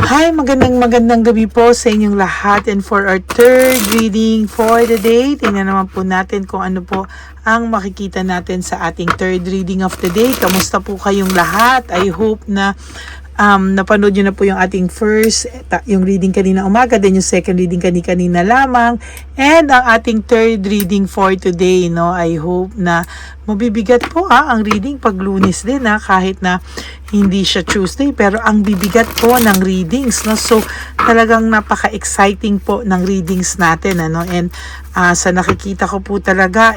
Hi, magandang gabi po sa inyong lahat, and for our third reading for the day, tingnan naman po natin kung ano po ang makikita natin sa ating third reading of the day. Kamusta po kayong lahat? I hope na napanood nyo na po yung ating first, yung reading kanina umaga, then yung second reading kanina lamang, and ang ating third reading for today, no? I hope na mabibigat po ang reading pag Lunes din, kahit na hindi siya Tuesday, pero ang bibigat po ng readings, no? So talagang napaka-exciting po ng readings natin, ano? And sa nakikita ko po talaga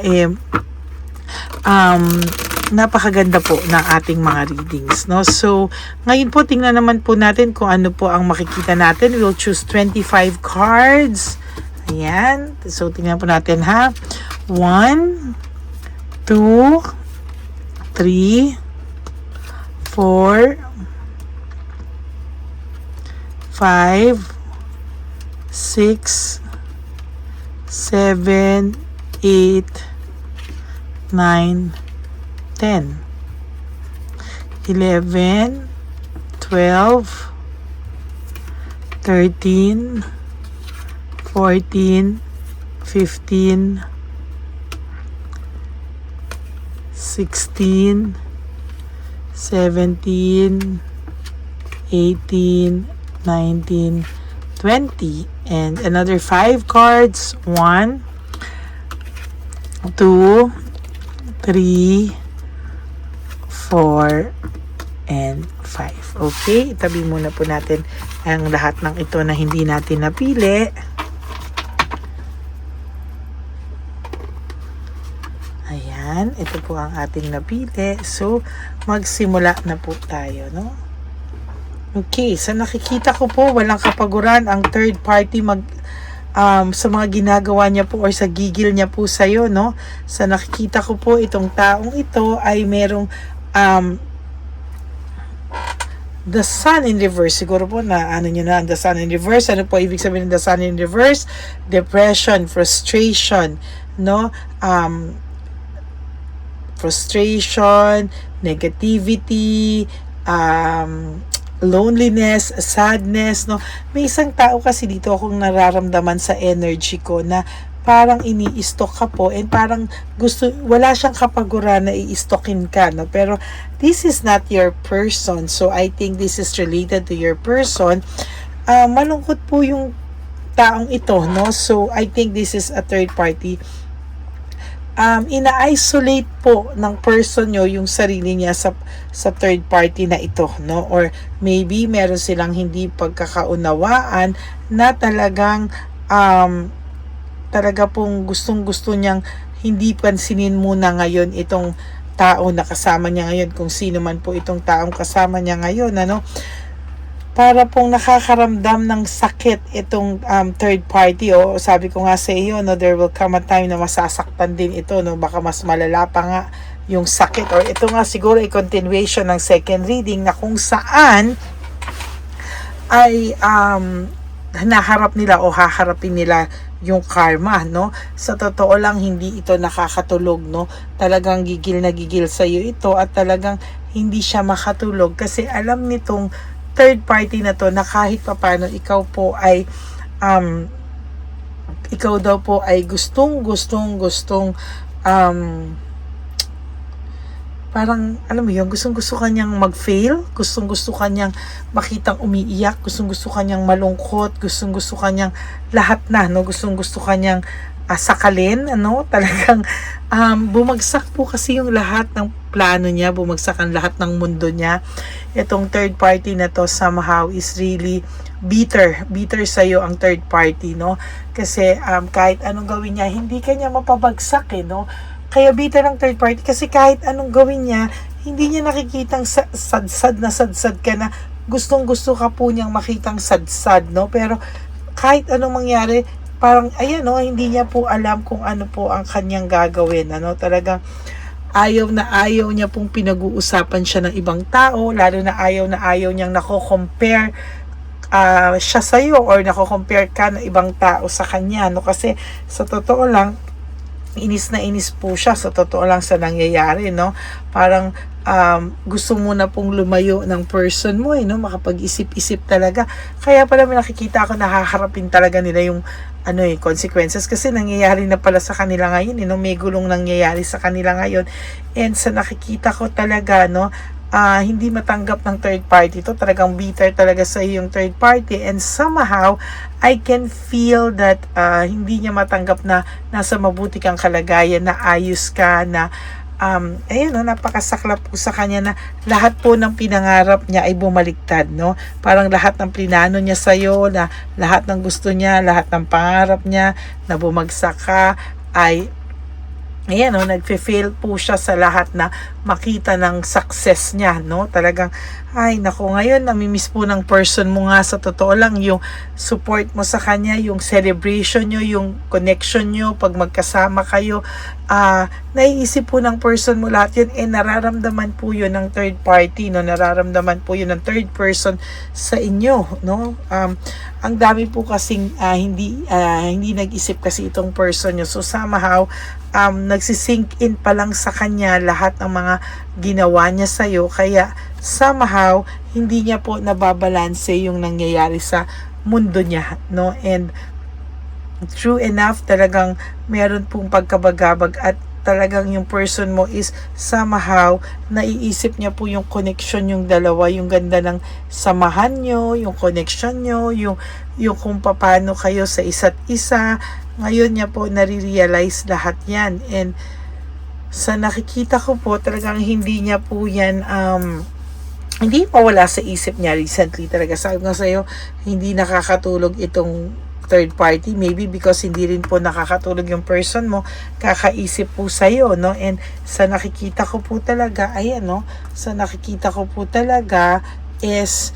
napakaganda po ng ating mga readings, no? So ngayon po tingnan naman po natin kung ano po ang makikita natin. We'll choose 25 cards. Ayan, so tingnan po natin, 1, 2, 3, 4, 5, 6, 7, 8, 9, 10, 11, 12, 13, 14, 15, 16, 17, 18, 19, 20, and another 5 cards. 1, 2, 3, 4, and 5. Okay, itabi muna po natin ang lahat ng ito na hindi natin napili. Ayan, ito po ang ating napili. So, magsimula na po tayo, no? Okay, sa nakikita ko po, walang kapaguran ang third party sa mga ginagawa niya po or sa gigil niya po sa'yo, no? Sa nakikita ko po, itong taong ito ay merong the sun in reverse. Siguro po na ano nyo na, the sun in reverse. Ano po ibig sabihin ng the sun in reverse? Depression, frustration, no? Frustration, negativity, loneliness, sadness, no? May isang tao kasi dito akong nararamdaman sa energy ko na parang ini-stock ka po, and parang wala siyang kapaguran na i-stockin ka, no? Pero this is not your person, so I think this is related to your person. Malungkot po yung taong ito, no? So I think this is a third party. Ina-isolate po ng person nyo yung sarili niya sa third party na ito, no? Or maybe meron silang hindi pagkakaunawaan na talagang talaga pong gustong-gusto niyang hindi pansinin muna ngayon itong tao na kasama niya ngayon, kung sino man po itong taong kasama niya ngayon, ano? Para pong nakakaramdam ng sakit itong third party, o sabi ko nga sa iyo, no, there will come a time na masasaktan din ito, no? Baka mas malala pa nga yung sakit, or ito nga siguro ay continuation ng second reading na kung saan ay naharap nila o haharapin nila yung karma, no? Sa totoo lang, hindi ito nakakatulog, no? Talagang gigil na gigil sa iyo ito, at talagang hindi siya makatulog kasi alam nitong third party na to na kahit papaano ikaw po ay ikaw daw po ay gustong parang, alam mo yun, gustong-gusto kanyang mag-fail, gustong-gusto kanyang makitang umiiyak, gustong-gusto kanyang malungkot, gustong-gusto kanyang lahat na, no? Gustong-gusto kanyang sakalin, ano? Talagang bumagsak po kasi yung lahat ng plano niya, bumagsak ang lahat ng mundo niya. Itong third party na to somehow is really bitter sa'yo ang third party, no? Kasi kahit anong gawin niya, hindi kanya mapabagsak, no? Kaya bitter ang third party kasi kahit anong gawin niya, hindi niya nakikitang sadsad ka na gustong-gusto ka po niyang makitang sadsad, no? Pero kahit anong mangyari, parang ayan, no, hindi niya po alam kung ano po ang kanyang gagawin, ano? Talagang ayaw niya pong pinag-uusapan siya ng ibang tao, lalo na ayaw niyang nako-compare siya sa'yo, or nako-compare ka ng ibang tao sa kanya, no? Kasi sa totoo lang, inis na inis po siya sa totoo lang sa nangyayari, no? Parang gusto mo na pong lumayo ng person mo, no? Makapag-isip-isip talaga. Kaya pala may nakikita ako, nakaharapin talaga nila yung consequences kasi nangyayari na pala sa kanila ngayon, no? May gulong nangyayari sa kanila ngayon. And sa nakikita ko talaga, no, hindi matanggap ng third party to, talagang bitter talaga sa yung third party, and somehow I can feel that hindi niya matanggap na nasa mabuti kang kalagayan, na ayos ka, na ayun, no, napakasaklap po sa kanya na lahat po ng pinangarap niya ay bumaliktad, no? Parang lahat ng plinano niya sa'yo, na lahat ng gusto niya, lahat ng pangarap niya na bumagsak ka, ay ayan, no, nagfe-fail po siya sa lahat na makita ng success niya, no? Talagang, ay, naku, ngayon, namimiss po ng person mo nga sa totoo lang, yung support mo sa kanya, yung celebration nyo, yung connection nyo, pag magkasama kayo, naiisip po ng person mo lahat yun, nararamdaman po yun ng third party, no? Nararamdaman po yun ng third person sa inyo, no? Ang dami po kasing hindi nag-isip kasi itong person nyo, so somehow, nagsisink in pa lang sa kanya lahat ng mga ginawa niya sa'yo, kaya somehow hindi niya po nababalanse yung nangyayari sa mundo niya, no? And true enough, talagang meron pong pagkabagabag, at talagang yung person mo is somehow naiisip niya po yung connection yung dalawa, yung ganda ng samahan nyo, yung connection nyo, yung kung paano kayo sa isa't isa. Ngayon niya po nare-realize lahat yan, and sa nakikita ko po talagang hindi niya po yan hindi mawala sa isip niya recently. Talaga sabi nga sa'yo, hindi nakakatulog itong third party, maybe because hindi rin po nakakatulog yung person mo, kakaisip po sa'yo, no? And sa nakikita ko po talaga, ayan, no, sa nakikita ko po talaga is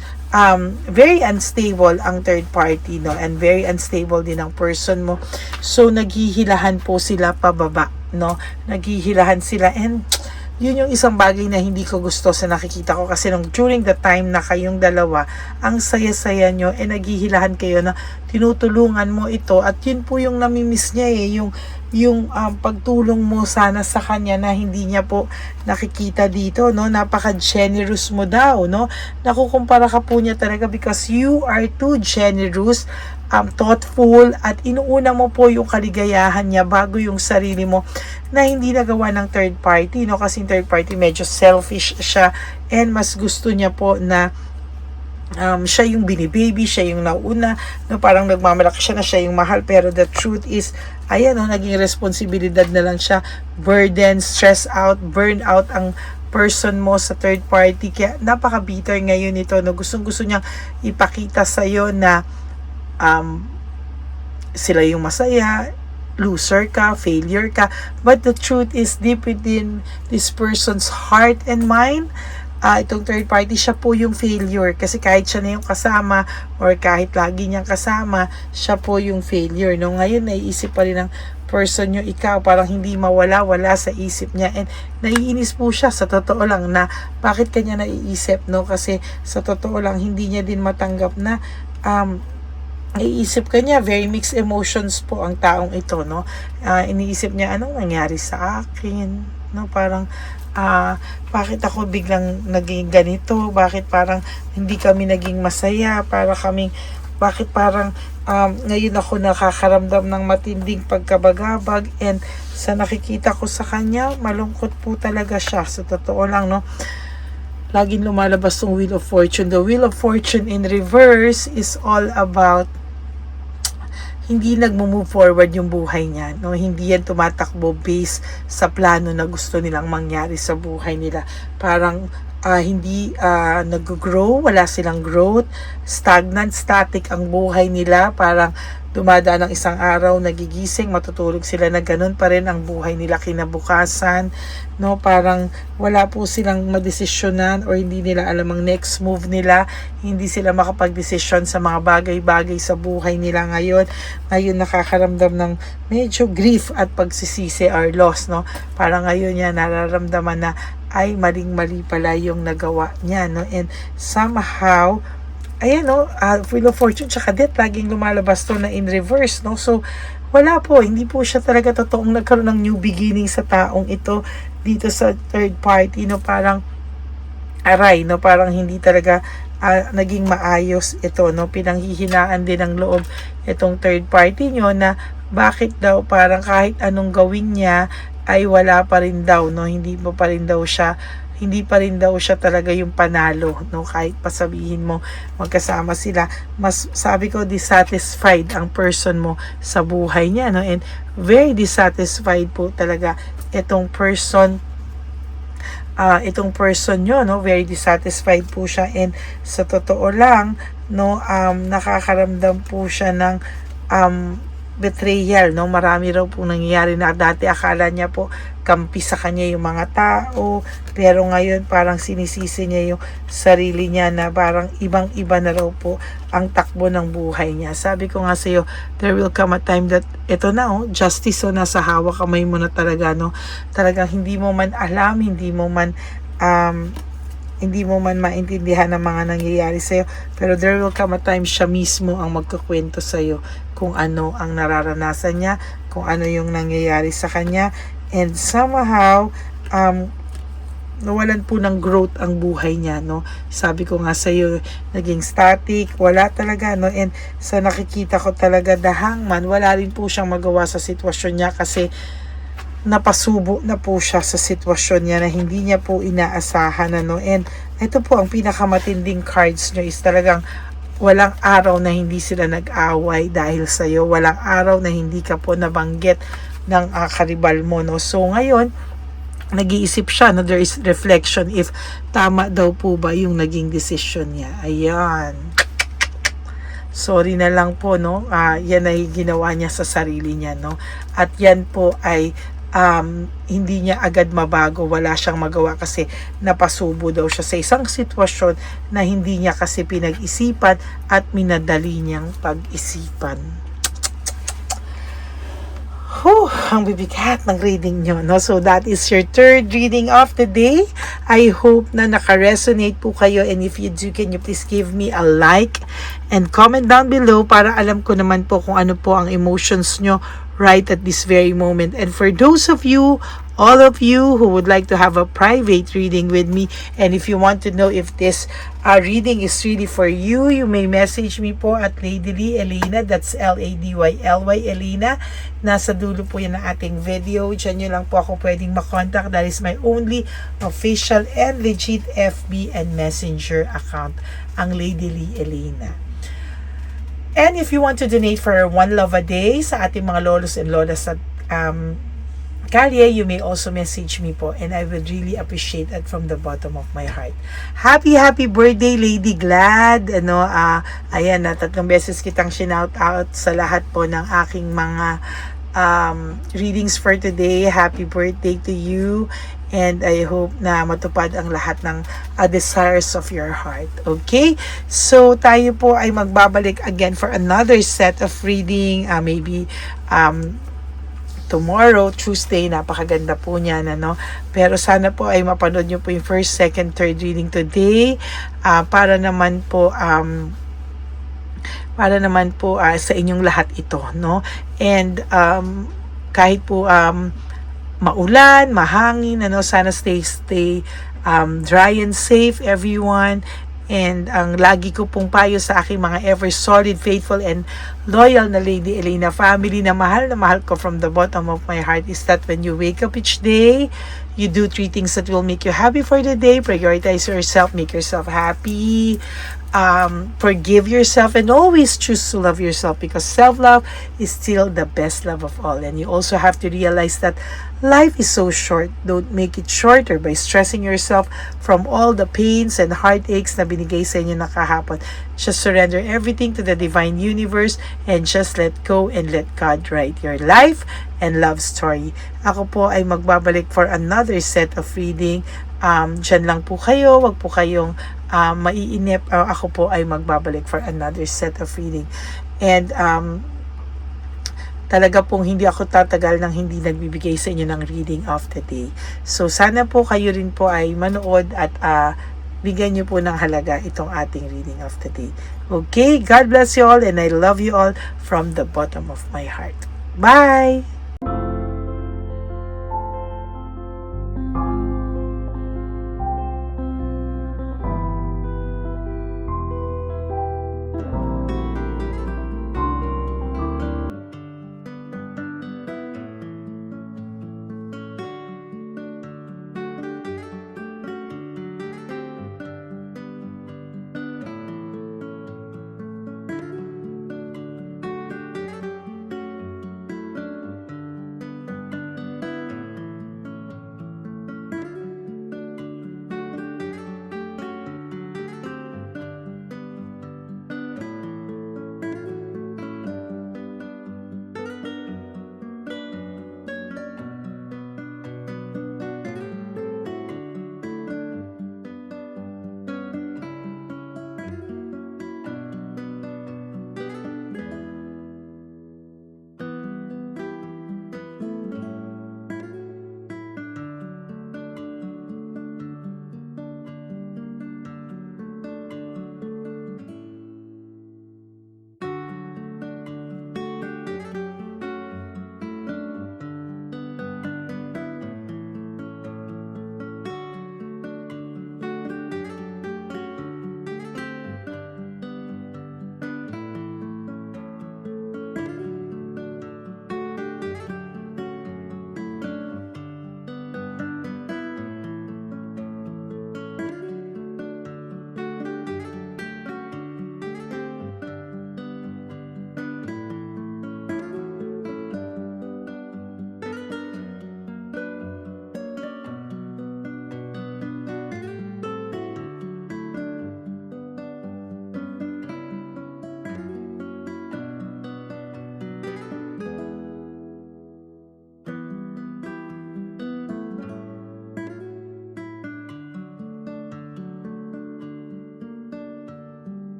very unstable ang third party, no? And very unstable din ang person mo. So naghihilahan po sila pababa, no? Naghihilahan sila, and yun yung isang bagay na hindi ko gusto sa nakikita ko, kasi during the time na kayong dalawa, ang saya-saya nyo, naghihilahan kayo na tinutulungan mo ito, at yun po yung namimiss niya, yung pagtulong mo sana sa kanya na hindi niya po nakikita dito, no? Napaka-generous mo daw, no? Nakukumpara ka po niya talaga because you are too generous, thoughtful, at inuuna mo po yung kaligayahan niya bago yung sarili mo, na hindi nagawa ng third party, no? Kasi third party medyo selfish siya, and mas gusto niya po na siya yung binibaby, siya yung nauna, no? Parang nagmamalaki siya na siya yung mahal, pero the truth is, ayan, no, naging responsibilidad na lang siya, burden, stress out, burn out ang person mo sa third party. Kaya napaka-bitter ngayon ito, no? Gustong-gusto niyang ipakita sa'yo na sila yung masaya, loser ka, failure ka, but the truth is, deep within this person's heart and mind, itong third party, siya po yung failure, kasi kahit siya na yung kasama, or kahit lagi niyang kasama, siya po yung failure, no? Ngayon naiisip pa rin ng person nyo ikaw, parang hindi mawala-wala sa isip niya, and naiinis po siya sa totoo lang na bakit kanya naiisip, no? Kasi sa totoo lang hindi niya din matanggap na naiisip kanya, very mixed emotions po ang taong ito, no? Iniisip niya, anong nangyari sa akin, no? Parang bakit ako biglang naging ganito, bakit parang hindi kami naging masaya, bakit parang ngayon ako nakakaramdam ng matinding pagkabagabag, and sa nakikita ko sa kanya, malungkot po talaga siya sa totoo lang, no? Laging lumalabas yung Wheel of Fortune. The Wheel of Fortune in reverse is all about hindi nagmo-move forward yung buhay niya, no? Hindi yan tumatakbo based sa plano na gusto nilang mangyari sa buhay nila. Parang hindi nag-grow, wala silang growth, stagnant, static ang buhay nila. Parang dumadaan ng isang araw, nagigising, matutulog sila na ganun pa rin ang buhay nila kinabukasan, no? Parang wala po silang madesisyonan, or hindi nila alam ang next move nila, hindi sila makapag-desisyon sa mga bagay-bagay sa buhay nila ngayon nakakaramdam ng medyo grief at pagsisisi or loss, no? Parang ngayon niya nararamdaman na ay maling-mali pala yung nagawa niya, no? And somehow, ayan, no, Wheel of Fortune tsaka Death, laging lumalabas to na in reverse, no? So wala po, hindi po siya talaga totoong nagkaroon ng new beginning sa taong ito dito sa third party, no, parang aray, no, parang hindi talaga naging maayos ito, no, pinanghihinaan din ng loob itong third party nyo na bakit daw parang kahit anong gawin niya ay wala pa rin daw, no, hindi pa rin daw siya talaga yung panalo, no, kahit pasabihin mo magkasama sila, mas sabi ko dissatisfied ang person mo sa buhay niya, no, and very dissatisfied po talaga itong person nyo, no, very dissatisfied po siya, and sa totoo lang, no, nakakaramdam po siya ng betrayal, no, marami raw po nangyayari na dati akala niya po kampi sa kanya yung mga tao, pero ngayon parang sinisisi niya yung sarili niya na parang ibang-iba na raw po ang takbo ng buhay niya. Sabi ko nga sa iyo, there will come a time that ito na, justice, nasa hawak kamay mo na talaga, no, talagang hindi mo man alam, hindi mo man maintindihan ang mga nangyayari sa'yo, pero there will come a time siya mismo ang magkukwento sa'yo kung ano ang nararanasan niya, kung ano yung nangyayari sa kanya, and somehow nawalan po ng growth ang buhay niya, no. Sabi ko nga sa'yo, naging static, wala talaga, no, and sa nakikita ko talaga, the hangman, wala rin po siyang magawa sa sitwasyon niya kasi napasubo na po siya sa sitwasyon niya na hindi niya po inaasahan, no. And ito po ang pinakamatinding cards niyo is talagang walang araw na hindi sila nag-away dahil sa'yo, walang araw na hindi ka po nabanggit ng karibal mo, no. So ngayon nag-iisip siya, no, there is reflection if tama daw po ba yung naging decision niya. Ayan, sorry na lang po, no, yan ay ginawa niya sa sarili niya, no, at yan po ay hindi niya agad mabago, wala siyang magawa kasi napasubo daw siya sa isang sitwasyon na hindi niya kasi pinag-isipan at minadali niyang pag-isipan. Ang bibigat ng reading nyo, no? So that is your third reading of the day. I hope na naka-resonate po kayo, and if you do, can you please give me a like and comment down below para alam ko naman po kung ano po ang emotions nyo right at this very moment. And for those of you, all of you who would like to have a private reading with me, and if you want to know if this reading is really for you, you may message me po at Lady Lee Elena, that's Ladyly Elena. Nasa dulo po yan ng ating video. Diyan nyo lang po ako pwedeng makontak. That is my only official and legit FB and Messenger account, ang Lady Lee Elena. And if you want to donate for One Love a Day sa ating mga lolos and lolas sa Kalye, you may also message me po, and I would really appreciate it from the bottom of my heart. Happy birthday, Lady Glad. Ayan, 3 beses kitang shinout out sa lahat po ng aking mga readings for today. Happy birthday to you, and I hope na matupad ang lahat ng desires of your heart. Okay? So, tayo po ay magbabalik again for another set of reading, maybe tomorrow, Tuesday. Napakaganda po niyan, pero sana po ay mapanood nyo po yung first, second, third reading today, para naman po sa inyong lahat ito, no. And kahit po maulan, mahangin, sana stay dry and safe, everyone. And ang lagi ko pong payo sa aking mga ever solid, faithful, and loyal na Lady Elena family na mahal ko from the bottom of my heart is that when you wake up each day, you do 3 things that will make you happy for the day. Prioritize yourself, make yourself happy, forgive yourself, and always choose to love yourself, because self-love is still the best love of all. And you also have to realize that life is so short. Don't make it shorter by stressing yourself from all the pains and heartaches na binigay sa inyo na kahapon. Just surrender everything to the divine universe and just let go and let God write your life and love story. Ako po ay magbabalik for another set of reading. Diyan lang po kayo, wag po kayong maiinip. Ako po ay magbabalik for another set of reading. And talaga pong hindi ako tatagal nang hindi nagbibigay sa inyo ng reading of the day. So sana po kayo rin po ay manood at bigyan nyo po ng halaga itong ating reading of the day. Okay, God bless you all, and I love you all from the bottom of my heart. Bye!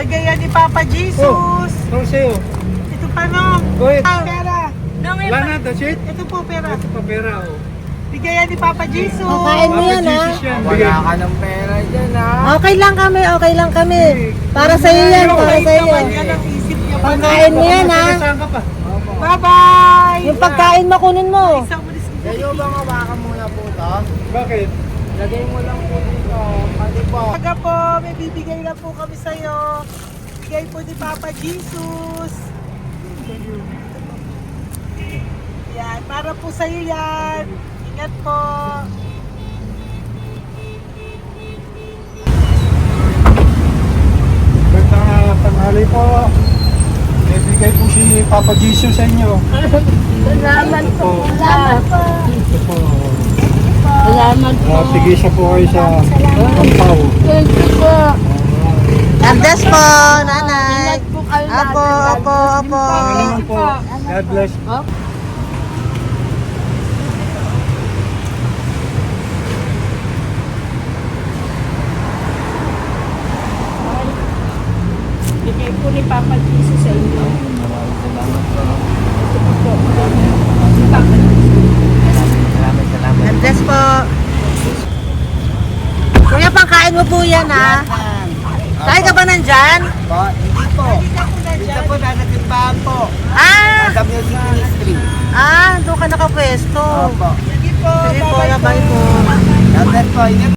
Bigay ni Papa Jesus. Sa'yo. Ito pa no. Go ahead. Pera. Wala na, that's it? Ito po pera. Ito pa pera, oh. Bigay ni Papa Jesus. Kain mo yan, ha? Wala ka ng pera dyan, ha? Okay lang kami. Para sa iyo yan, para sa iyo. Yan ang isip niya. Pagkain mo yan, ha? Saan ka pa? Bye-bye. Yung pagkain mo, kunin mo. Isang ulis dito. Kayo bang hawakan muna po to? Bakit? Lagay mo lang po dito. Pati po. Taga po, may bibigay lang po kami sa'yo. Bigay po ni Papa Jesus. Yan, para po sa'yo yan. Ingat po. Magandang tanghali po. May bigay po si Papa Jesus sa inyo. Salamat po. Salamat po. Ito po. Salamat po. Sige siya po kayo sa Pampaw. Thank you po. God bless po, nanay. Apo. Salamat po. God bless. Bigay po ni Papa Jesus sa inyo. God bless po. Kuya, pangkain mo po yan, ha? Tayo ka ba nandyan? Po, hindi po. Dito po nanatimbahan po. Ah! Sa Music Ministry. Doon ka nakapwesto. Opo. Sige po, bye po. God bless po. Ingat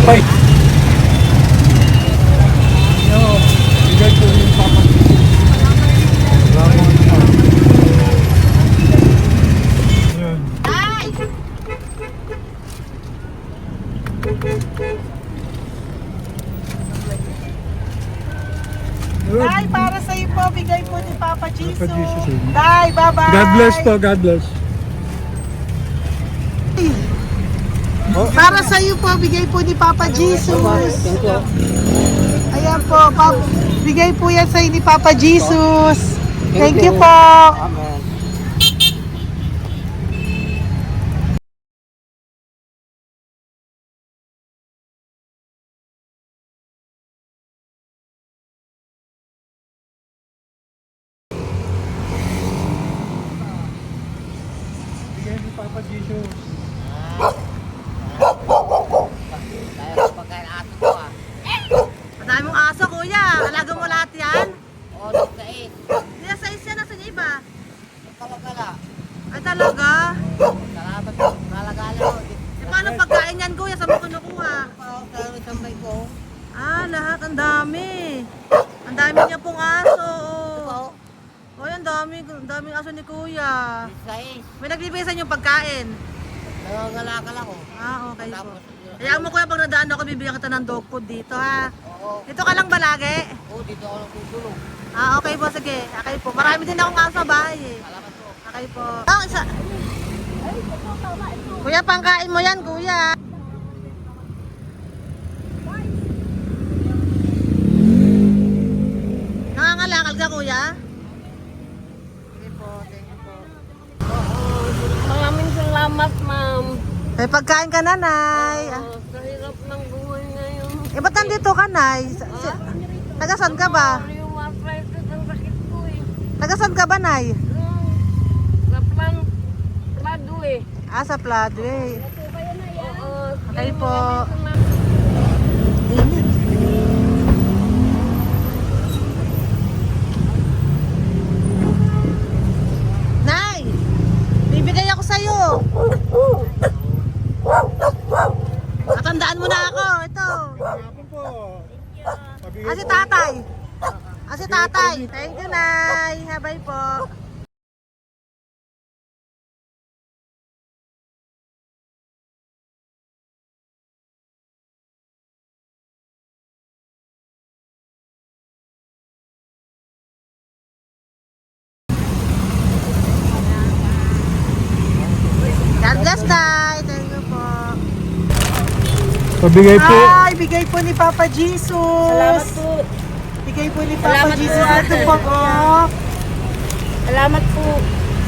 tinapay. Yo, bigay po ni Papa Jesus. Salamat po. Yun. Yun. Day, para sa iyo po, bigay po ni Papa Jesus. Papa Jesus, eh. Day, bye-bye. God bless po, God bless. Oh, Para sa iyo po, bigay po ni Papa Jesus. Ayan po, bigay po yan sa iyo ni Papa Jesus. Thank you po. bigay ni Papa Jesus. Tayo pagkain ato ko ah. Madami mong aso, kuya. Alaga mo lahat yan. O, nagkait. Hindi na size yan. Nasaan yung iba? Kalagala. Ay, talaga? Salamat po. Kalagala ko. Eh, paano pagkain yan, kuya? Saan mo kinukuha? Sa tambay ko. Ah, lahat. Ang dami. Ang dami niya pong aso. Ito. Oy, ang daming aso ni kuya. Size. May nagbibigay sa inyo pagkain. Nangangalakal ako. Ah, okay po. Tapos, Kaya mo kuya, pag nadaan ako, bibigyan kita ng dog food dito, ha? oo. Dito ka lang ba lagi? Oo, dito ako nagtutulog. Ah, okay po, sige. Okay po. Marami din akong aso sa bahay, eh. Salamat po. Okay po. Oh, isa. Kuya, pangkain mo yan, kuya. Nangangalakal ka, kuya? Sige po, thank you po. Maraming salamat, ma'am. May pagkain ka, nanay. Sa hirap ng buhay ngayon. Eh, ba't nandito ka, nay? Tagasan ka ba? Yung arthritis ang sakit ko eh. Tagasan ka ba, nay? Sa plado eh. Ah, sa Pladway. Oo. Okay po. Nay! Bibigay ako sa'yo. Matandaan mo na ako. Ito. Hapon po. Pabigay Ah, si po. tatay. Ah, si tatay. Thank you, Nay. Habay po. God bless, Tay. Thank you po. Pabigay po. Ay, bigay po ni Papa Jesus. Salamat po. Bigay po ni Papa Salamat po, Jesus. Ito ate. po po. Salamat po.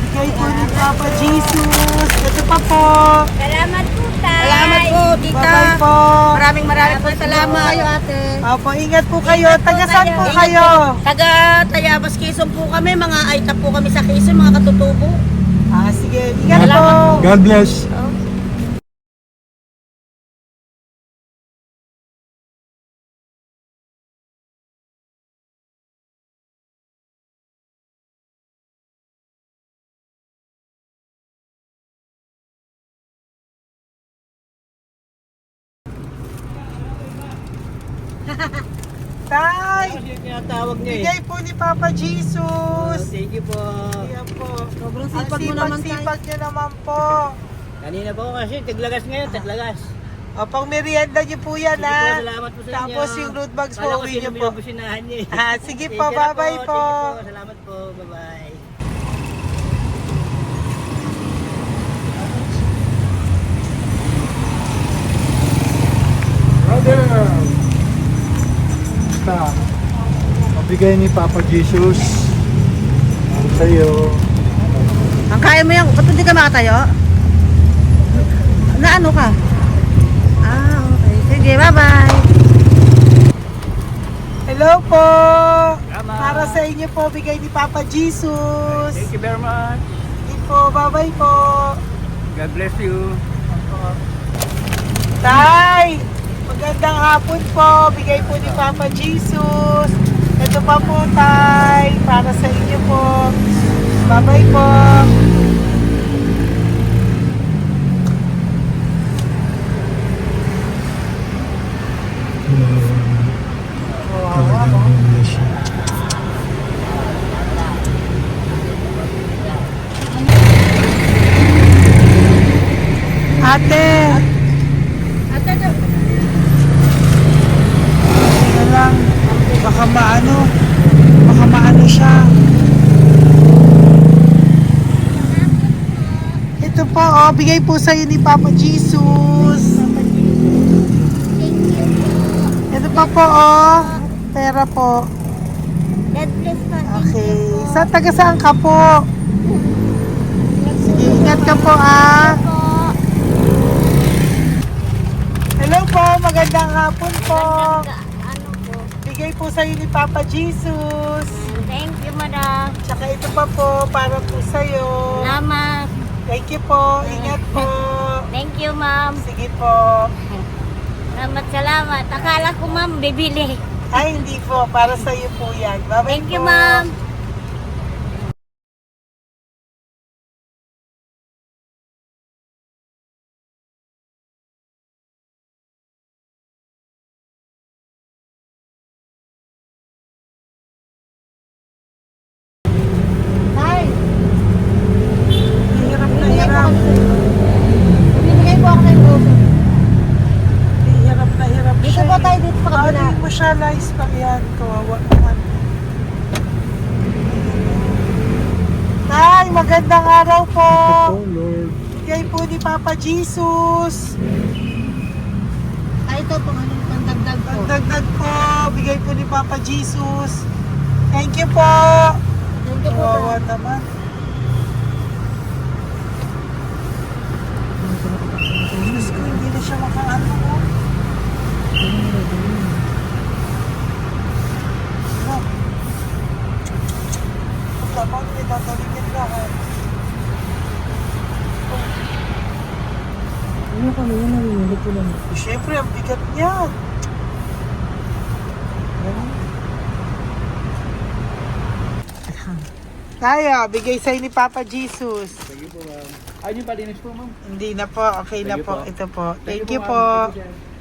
Bigay po ni Papa Jesus. Ito pa po. Salamat po, tay. Salamat po, tita. Bye-bye po. Maraming po salamat. Kayo, ate. Opo, ingat po kayo. Taga saan po Ingat kayo? Taga Tayabas, Quezon po kami. Mga aita po kami sa Quezon, mga katutubo. Ah, sige. Ingat po. God bless. Tay, Tinatawag niya bigay po ni Papa Jesus. Thank you po. Ayan po. Sobrang Ang sipag mo naman, Tay. sipag niyo naman po. Kanina po kasi, taglagas ngayon, taglagas. O, pang merienda niyo po yan, Sige po, ha? salamat po sa inyo. Tapos yung road bags po, Kala ko uwi sino niyo po. binubusinahan niyo eh. Ah, sige po, Sige na bye-bye po. Sige po, salamat po, bye-bye. Brother. Basta. Pabigay ni Papa Jesus. Ang sa'yo. Ang kaya mo yan, ba't hindi ka makatayo? Na ano ka? Ah, okay. Sige, bye-bye. Hello po. Para sa inyo po, bigay ni Papa Jesus. Thank you very much. Sige po, bye-bye po. God bless you. Tay, magandang hapon po. Bigay po ni Papa Jesus. Ito pa po, Tay. Para sa inyo po. Bye-bye po. Ate, ate. Ano lang, baka maano siya. Ito po, oh, bigay po sa'yo ni Papa Jesus. Ito pa po, oh, pera po. God bless po. Okay, taga saan ka po? Sige, ingat ka po, ah. Hello po, magandang hapon po. Ano po? Bigay po sa'yo ni Papa Jesus. Thank you, madam. Tsaka ito pa po, para po sa'yo. Salamat. Thank you po, ingat po. Thank you, ma'am. Sige po. Salamat. Akala ko, ma'am, bibili. Ay, hindi po, para sa'yo po yan. Bye-bye Thank you, po. ma'am. Hirap na hirap. Bibigay po ako ng grupo. Hirap na hirap Dito siya. po tayo, dito pa kabila. Hindi mo siya lies pa yan. Kawawa naman. Tay, magandang araw po. Oh, Lord. Bigay po ni Papa Jesus. Ay, ito po, anong pandagdag po? Dagdag po. Bigay po ni Papa Jesus. Thank you po. Thank you po, Kawawa ma'am. naman. Diyos ko, hindi na siya makaano ko. Tama, may tataligin lahat. Ano kami yan? Narinig ko lang. Siyempre, ang bigat niyan. Tayo, bigay sa'yo ni Papa Jesus. Sige po, ma'am. Ayun yung palinis po, ma'am. Hindi na po, okay na Sige po. po. Ito po. Thank you ma'am. po. Thank you, sir.